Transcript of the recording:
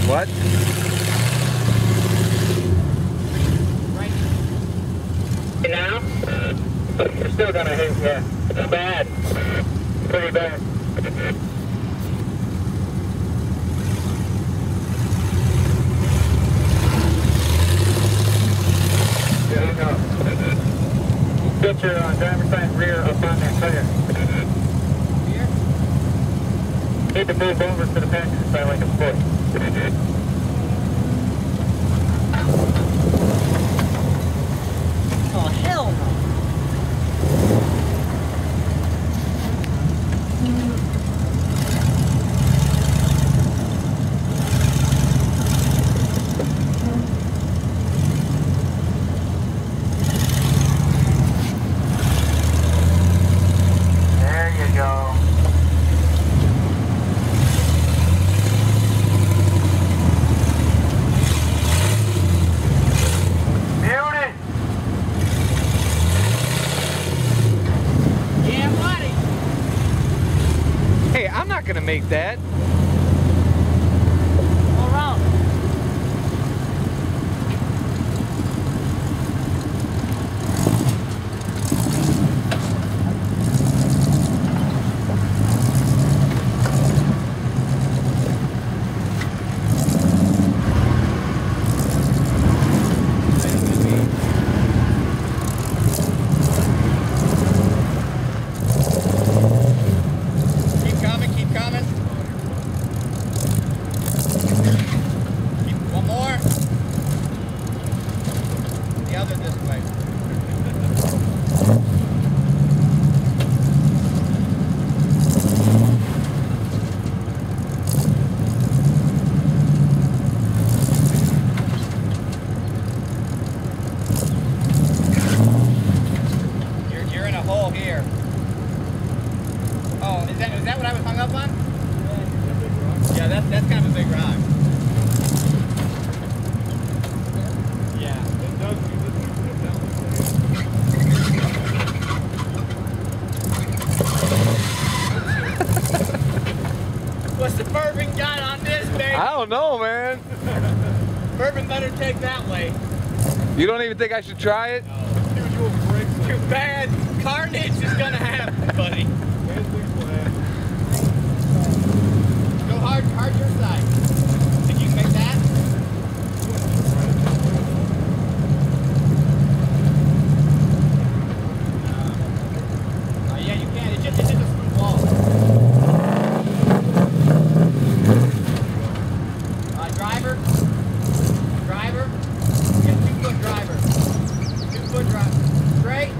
What? Right now? You're still gonna hit, yeah. It's bad. Pretty bad. Get your driver's side rear up on that tire. Here? Need to move over to the passenger side like a foot. Oh, hell no. Hey, I'm not gonna make that. All around. Is that what I was hung up on? Yeah, that's kind of a big rock. Yeah. It does. What's the bourbon got on this, baby? I don't know, man. Bourbon better take that way. You don't even think I should try it? No. Too bad. Carnage is gonna happen, buddy. Go hard your side. Think you can make that? Oh yeah, you can. It's just a smooth wall. Driver. Get 2 foot driver. 2 foot driver. Straight.